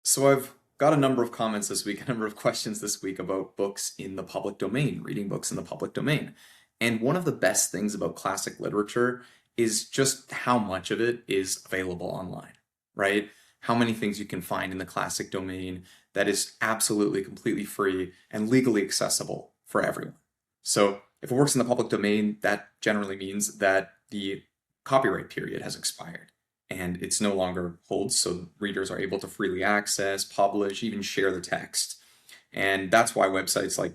So I've got a number of comments this week, a number of questions this week about books in the public domain, reading books in the public domain. And one of the best things about classic literature is just how much of it is available online, right? How many things you can find in the classic domain that is absolutely completely free and legally accessible for everyone. So if it works in the public domain, that generally means that the copyright period has expired and it's no longer holds, so readers are able to freely access, publish, even share the text. And that's why websites like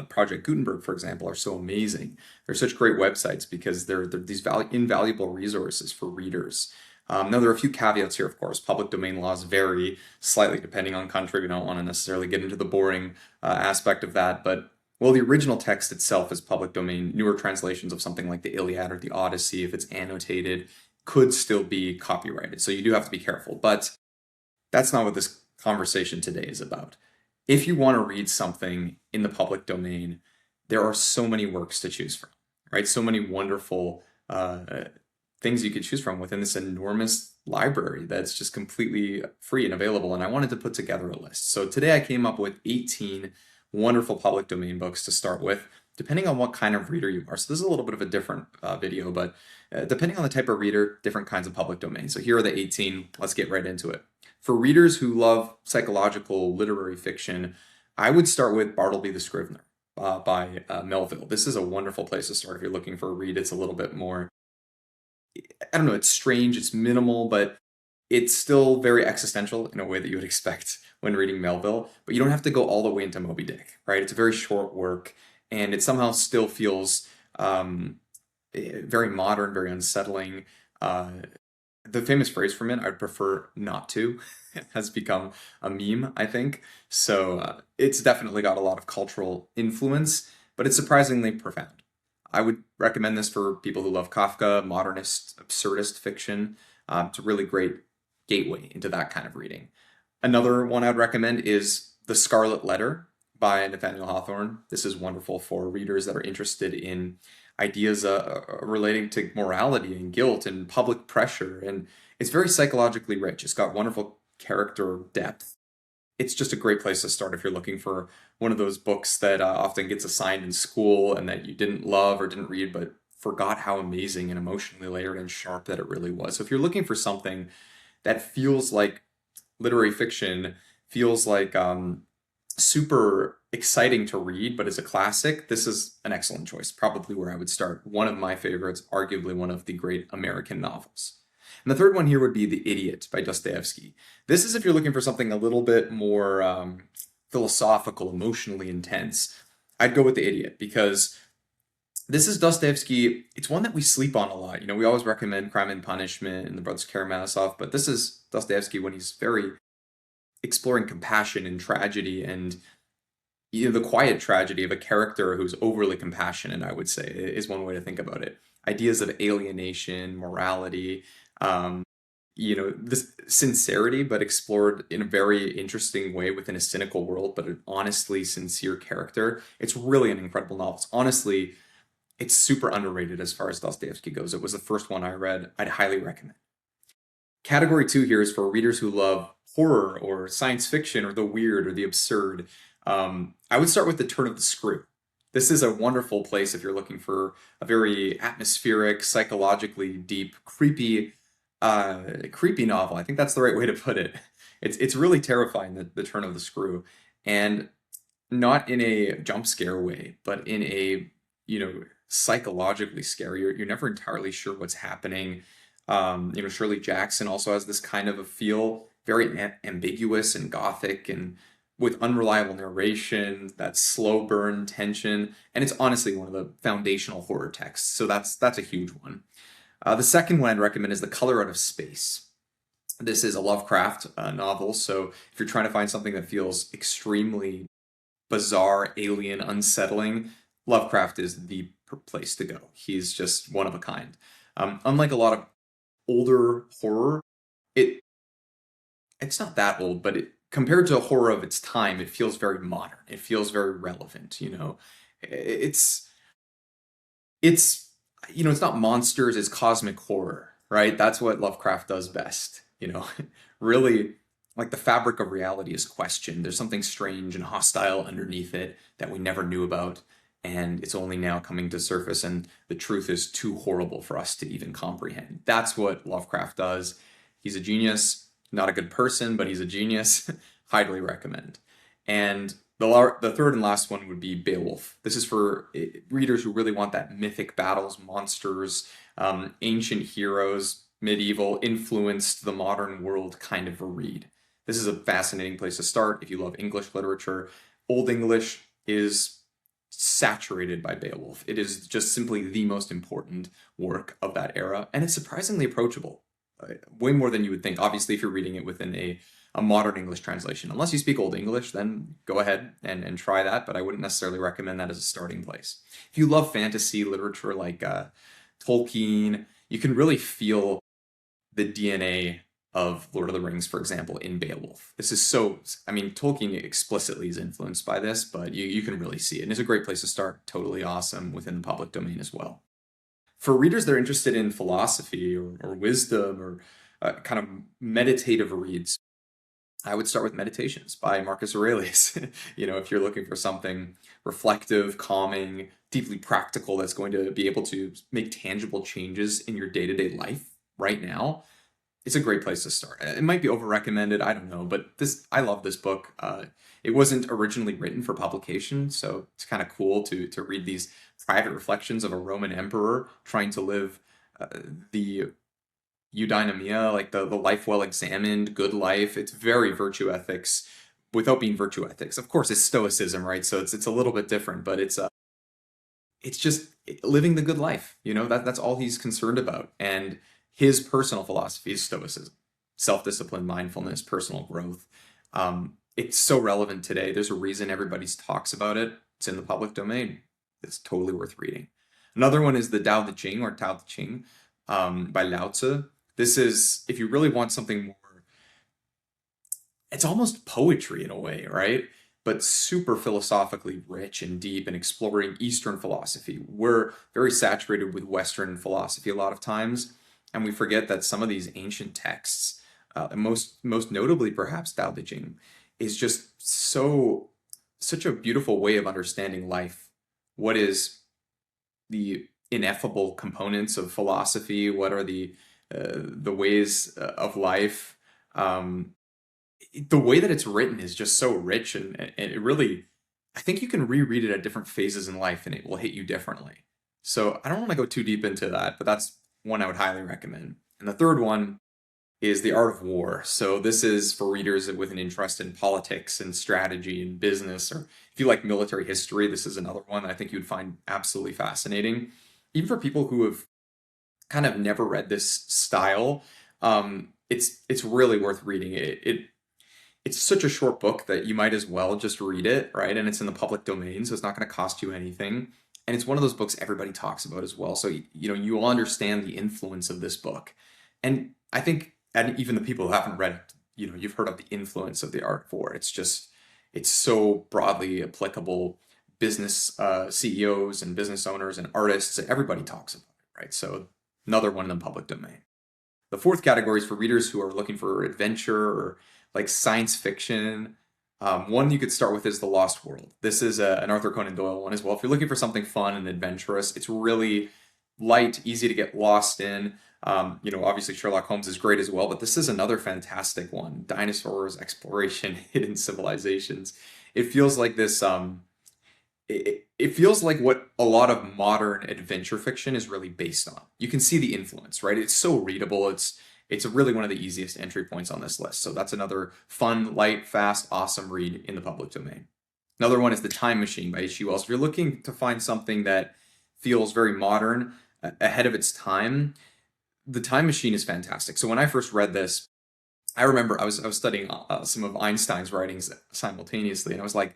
Project Gutenberg, for example, are so amazing. They're such great websites because they're these invaluable resources for readers. Now, there are a few caveats here, of course. Public domain laws vary slightly depending on country. We don't want to necessarily get into the boring aspect of that, but well, the original text itself is public domain. Newer translations of something like the Iliad or the Odyssey, if it's annotated, could still be copyrighted. So you do have to be careful. But that's not what this conversation today is about. If you want to read something in the public domain, there are so many works to choose from, right? So many wonderful things you could choose from within this enormous library that's just completely free and available. And I wanted to put together a list. So today I came up with 18 wonderful public domain books to start with, depending on what kind of reader you are. So this is a little bit of a different video, but depending on the type of reader, different kinds of public domain. So here are the 18. Let's get right into it. For readers who love psychological literary fiction, I would start with Bartleby the Scrivener by Melville. This is a wonderful place to start if you're looking for a read. It's a little bit more, I don't know, it's strange, it's minimal, but it's still very existential in a way that you would expect when reading Melville, but you don't have to go all the way into Moby Dick, right? It's a very short work, and it somehow still feels very modern, very unsettling. The famous phrase from it, "I'd prefer not to," has become a meme, I think. So it's definitely got a lot of cultural influence, but it's surprisingly profound. I would recommend this for people who love Kafka, modernist, absurdist fiction. It's a really great gateway into that kind of reading. Another one I'd recommend is The Scarlet Letter by Nathaniel Hawthorne. This is wonderful for readers that are interested in ideas relating to morality and guilt and public pressure. And it's very psychologically rich. It's got wonderful character depth. It's just a great place to start if you're looking for one of those books that often gets assigned in school and that you didn't love or didn't read, but forgot how amazing and emotionally layered and sharp that it really was. So if you're looking for something that feels like literary fiction, feels like super exciting to read, but is a classic, this is an excellent choice. Probably where I would start. One of my favorites, arguably one of the great American novels. And the third one here would be The Idiot by Dostoevsky. This is if you're looking for something a little bit more philosophical, emotionally intense. I'd go with The Idiot because this is Dostoevsky. It's one that we sleep on a lot. We always recommend Crime and Punishment and The Brothers Karamazov, but this is Dostoevsky when he's very exploring compassion and tragedy and the quiet tragedy of a character who's overly compassionate, I would say, is one way to think about it. Ideas of alienation, morality, this sincerity, but explored in a very interesting way within a cynical world, but an honestly sincere character. It's really an incredible novel. Honestly, it's super underrated as far as Dostoevsky goes. It was the first one I read. I'd highly recommend. Category 2 here is for readers who love horror or science fiction or the weird or the absurd. I would start with The Turn of the Screw. This is a wonderful place if you're looking for a very atmospheric, psychologically deep, creepy novel. I think that's the right way to put it. It's really terrifying, the Turn of the Screw, and not in a jump scare way, but in a psychologically scary. You're never entirely sure what's happening. Shirley Jackson also has this kind of a feel, very ambiguous and gothic and with unreliable narration, that slow burn tension, and it's honestly one of the foundational horror texts. So that's a huge one. The second one I'd recommend is The Color Out of Space. This is a Lovecraft novel, so if you're trying to find something that feels extremely bizarre, alien, unsettling, Lovecraft is the place to go. He's just one of a kind. Unlike a lot of older horror, it's not that old, but compared to horror of its time, it feels very modern. It feels very relevant. It's it's not monsters, it's cosmic horror, right? That's what Lovecraft does best. Really like the fabric of reality is questioned. There's something strange and hostile underneath it that we never knew about, and it's only now coming to surface, and the truth is too horrible for us to even comprehend. That's what Lovecraft does. He's a genius, not a good person, but he's a genius. Highly recommend. And the third and last one would be Beowulf. This is for readers who really want that mythic battles, monsters, ancient heroes, medieval, influenced the modern world kind of a read. This is a fascinating place to start if you love English literature. Old English is saturated by Beowulf. It is just simply the most important work of that era, and it's surprisingly approachable. Way more than you would think. Obviously, if you're reading it within a modern English translation. Unless you speak Old English, then go ahead and try that, but I wouldn't necessarily recommend that as a starting place. If you love fantasy literature like Tolkien, you can really feel the DNA of Lord of the Rings, for example, in Beowulf. This is so, I mean, Tolkien explicitly is influenced by this, but you can really see it. And it's a great place to start. Totally awesome within the public domain as well. For readers that are interested in philosophy or wisdom or kind of meditative reads, I would start with Meditations by Marcus Aurelius. If you're looking for something reflective, calming, deeply practical that's going to be able to make tangible changes in your day-to-day life right now, it's a great place to start. It might be over-recommended, I don't know, but I love this book. It wasn't originally written for publication, so it's kind of cool to read these private reflections of a Roman emperor trying to live the eudaimonia, like the life well examined, good life. It's very virtue ethics without being virtue ethics. Of course, it's stoicism, right? So it's a little bit different, but it's just living the good life. That's all he's concerned about. And his personal philosophy is stoicism, self-discipline, mindfulness, personal growth. It's so relevant today. There's a reason everybody talks about it. It's in the public domain. It's totally worth reading. Another one is the Tao Te Ching or Tao Te Ching by Lao Tzu. This is, if you really want something more, it's almost poetry in a way, right? But super philosophically rich and deep and exploring Eastern philosophy. We're very saturated with Western philosophy a lot of times, and we forget that some of these ancient texts, most notably perhaps Tao Te Ching, is just such a beautiful way of understanding life. What is the ineffable components of philosophy? What are the ways of life? The way that it's written is just so rich, and it really, I think you can reread it at different phases in life and it will hit you differently. So I don't want to go too deep into that, but that's one I would highly recommend. And the third one is The Art of War. So this is for readers with an interest in politics and strategy and business, or if you like military history, this is another one that I think you'd find absolutely fascinating. Even for people who have kind of never read this style, it's really worth reading. It's such a short book that you might as well just read it, right? And it's in the public domain, so it's not going to cost you anything. And it's one of those books everybody talks about as well. So you will understand the influence of this book. And I think, and even the people who haven't read it, you've heard of the influence of The Art of War. It's so broadly applicable. Business CEOs and business owners and artists, everybody talks about it, right? So another one in the public domain. The fourth category is for readers who are looking for adventure or like science fiction. One you could start with is The Lost World. This is an Arthur Conan Doyle one as well. If you're looking for something fun and adventurous, it's really light, easy to get lost in. Obviously Sherlock Holmes is great as well, but this is another fantastic one. Dinosaurs, exploration, hidden civilizations. It feels like this, it feels like what a lot of modern adventure fiction is really based on. You can see the influence, right? It's so readable. It's really one of the easiest entry points on this list. So that's another fun, light, fast, awesome read in the public domain. Another one is The Time Machine by H.G. Wells. If you're looking to find something that feels very modern, ahead of its time, The Time Machine is fantastic. So when I first read this, I remember I was studying some of Einstein's writings simultaneously, and I was like,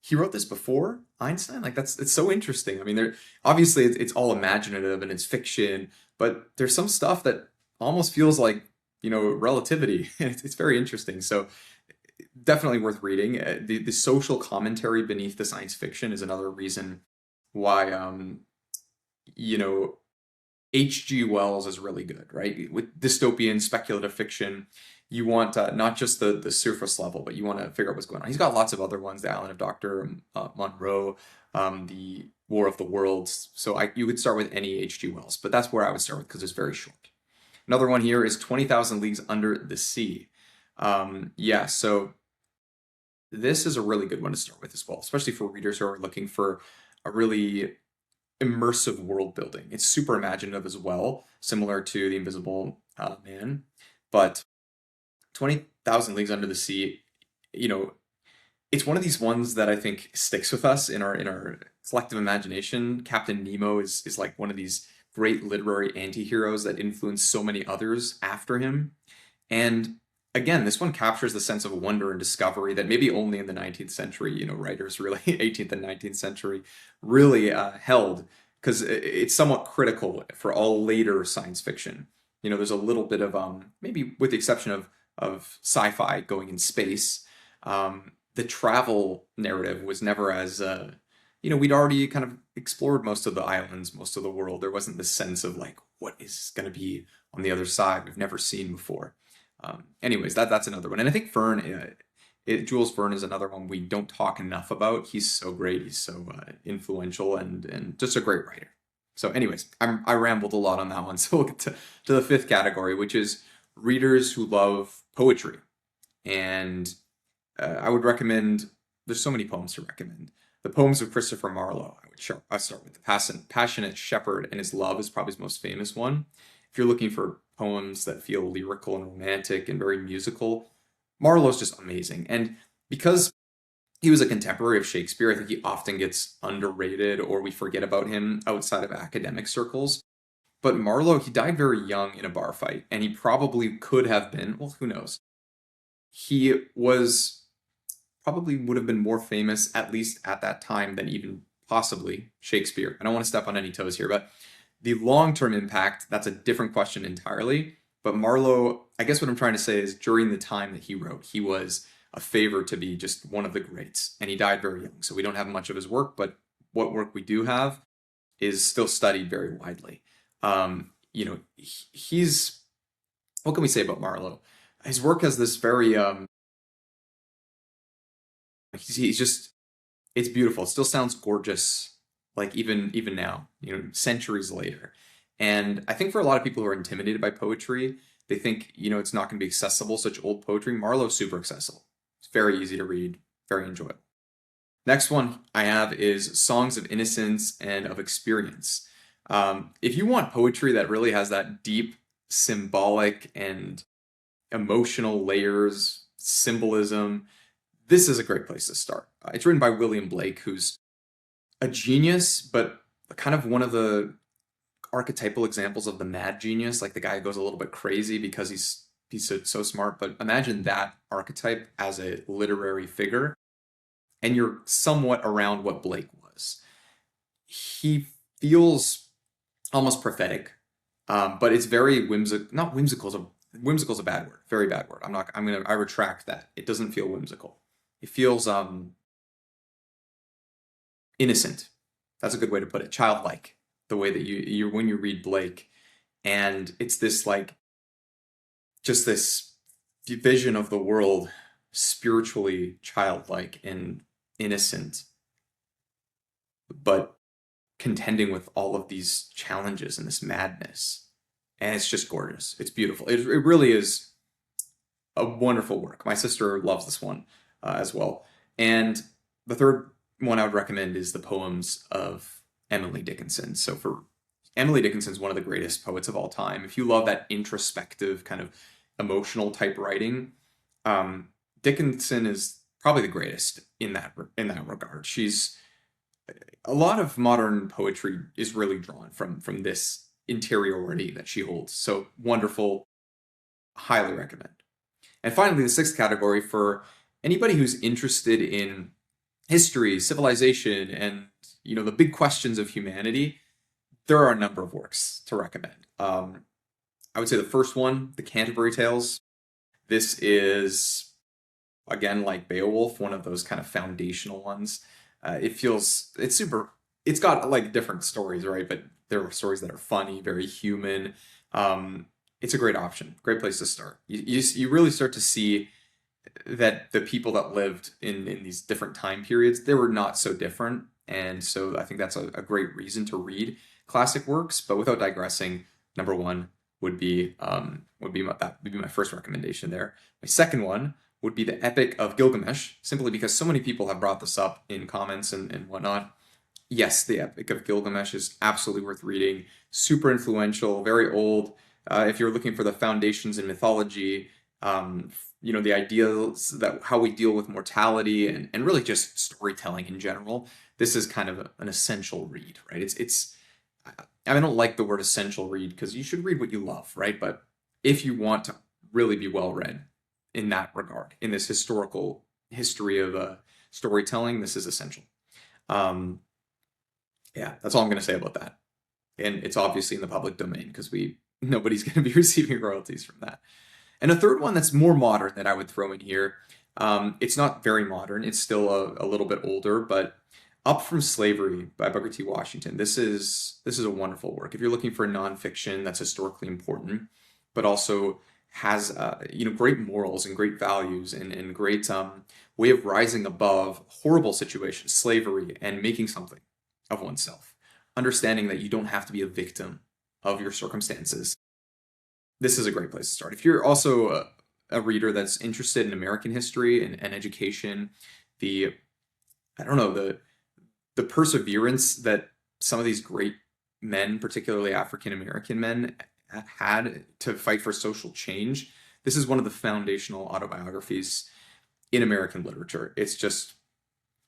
he wrote this before Einstein? Like it's so interesting. I mean, obviously it's all imaginative and it's fiction, but there's some stuff that almost feels like, relativity. It's very interesting. So definitely worth reading. The social commentary beneath the science fiction is another reason why, H.G. Wells is really good, right? With dystopian speculative fiction, you want not just the surface level, but you want to figure out what's going on. He's got lots of other ones, The Island of Dr. Monroe, The War of the Worlds. So you could start with any H.G. Wells, but that's where I would start with because it's very short. Another one here is 20,000 Leagues Under the Sea. Yeah, so this is a really good one to start with as well, especially for readers who are looking for a really immersive world building. It's super imaginative as well, similar to The Invisible Man, but 20,000 Leagues Under the Sea, you know, it's one of these ones that I think sticks with us in our collective imagination. Captain Nemo is like one of these great literary anti-heroes that influenced so many others after him. And again, this one captures the sense of wonder and discovery that maybe only in the 19th century, writers really, 18th and 19th century, really held, because it's somewhat critical for all later science fiction. There's a little bit of, maybe with the exception of sci-fi going in space, the travel narrative was never as, we'd already kind of explored most of the islands, most of the world. There wasn't this sense of like, what is going to be on the other side we've never seen before. Anyways, that's another one. And I think Jules Verne is another one we don't talk enough about. He's so great. He's so influential and just a great writer. So anyways, I rambled a lot on that one. So we'll get to the fifth category, which is readers who love poetry. And I would recommend, there's so many poems to recommend. The poems of Christopher Marlowe. I start with The Passionate Shepherd and His Love is probably his most famous one. If you're looking for poems that feel lyrical and romantic and very musical, Marlowe's just amazing. And because he was a contemporary of Shakespeare, I think he often gets underrated or we forget about him outside of academic circles. But Marlowe, he died very young in a bar fight, and he probably could have been, well, who knows? He probably would have been more famous, at least at that time, than even possibly Shakespeare. I don't want to step on any toes here, but the long-term impact, that's a different question entirely. But Marlowe, I guess what I'm trying to say is during the time that he wrote, he was a favor to be just one of the greats. And he died very young, so we don't have much of his work, but what work we do have is still studied very widely. He's, what can we say about Marlowe? His work has this very, he's just, it's beautiful. It still sounds gorgeous, like even now, centuries later. And I think for a lot of people who are intimidated by poetry, they think, it's not going to be accessible, such old poetry. Marlowe's super accessible. It's very easy to read, very enjoyable. Next one I have is Songs of Innocence and of Experience. If you want poetry that really has that deep symbolic and emotional layers, symbolism, this is a great place to start. It's written by William Blake, who's a genius, but kind of one of the archetypal examples of the mad genius, like the guy who goes a little bit crazy because he's so smart. But imagine that archetype as a literary figure, and you're somewhat around what Blake was. He feels almost prophetic, but it's very whimsical. Not whimsical. Whimsical is a bad word. Very bad word. I retract that. It doesn't feel whimsical. It feels innocent. That's a good way to put it. Childlike. The way that you when you read Blake, and it's this like just this vision of the world, spiritually childlike and innocent, but contending with all of these challenges and this madness. And it's just gorgeous. It's beautiful. It really is a wonderful work. My sister loves this one as well. And the third one I would recommend is the poems of Emily Dickinson. So for Emily Dickinson's one of the greatest poets of all time. If you love that introspective kind of emotional type writing, Dickinson is probably the greatest in that regard. She's a lot of modern poetry is really drawn from this interiority that she holds. So wonderful, highly recommend. And finally, the sixth category for anybody who's interested in history, civilization, and the big questions of humanity, there are a number of works to recommend. I would say the first one, the Canterbury Tales. This is, again, like Beowulf, one of those kind of foundational ones. It's got like different stories, right? But there are stories that are funny, very human. it's a great option, great place to start. You really start to see that the people that lived in these different time periods, they were not so different. And so I think that's a great reason to read classic works. But without digressing, number one that would be my first recommendation there. My second one would be the Epic of Gilgamesh, simply because so many people have brought this up in comments and whatnot. Yes, the Epic of Gilgamesh is absolutely worth reading. Super influential, very old. If you're looking for the foundations in mythology, the ideas that how we deal with mortality and really just storytelling in general, this is kind of an essential read, right? I don't like the word essential read because you should read what you love, right? But if you want to really be well read in that regard, in this historical history of storytelling, this is essential. Yeah, that's all I'm going to say about that. And it's obviously in the public domain because nobody's going to be receiving royalties from that. And a third one that's more modern that I would throw in here. It's not very modern. It's still a little bit older, but Up From Slavery by Booker T. Washington. This is a wonderful work. If you're looking for nonfiction that's historically important, but also has great morals and great values and great way of rising above horrible situations, slavery, and making something of oneself. Understanding that you don't have to be a victim of your circumstances. This is a great place to start. If you're also a reader that's interested in American history and education, the perseverance that some of these great men, particularly African American men, had to fight for social change, this is one of the foundational autobiographies in American literature. It's just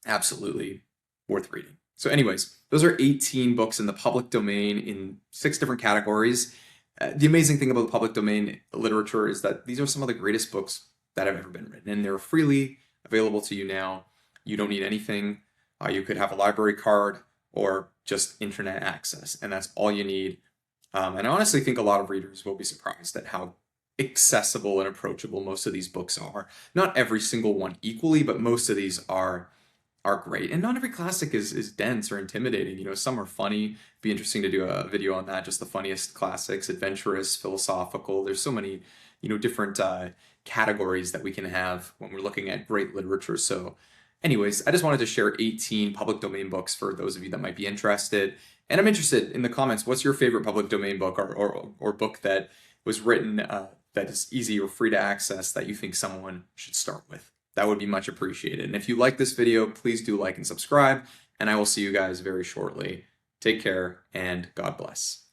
absolutely worth reading. So anyways, those are 18 books in the public domain in 6 different categories. The amazing thing about public domain literature is that these are some of the greatest books that have ever been written, and they're freely available to you now. You don't need anything. You could have a library card or just internet access, and that's all you need. And I honestly think a lot of readers will be surprised at how accessible and approachable most of these books are. Not every single one equally, but most of these are great. And not every classic is dense or intimidating. Some are funny. Be interesting to do a video on that, just the funniest classics, adventurous, philosophical. There's so many, different categories that we can have when we're looking at great literature. So anyways, I just wanted to share 18 public domain books for those of you that might be interested. And I'm interested in the comments, what's your favorite public domain book or book that was written that is easy or free to access that you think someone should start with? That would be much appreciated. And if you like this video, please do like and subscribe, and I will see you guys very shortly. Take care, and God bless.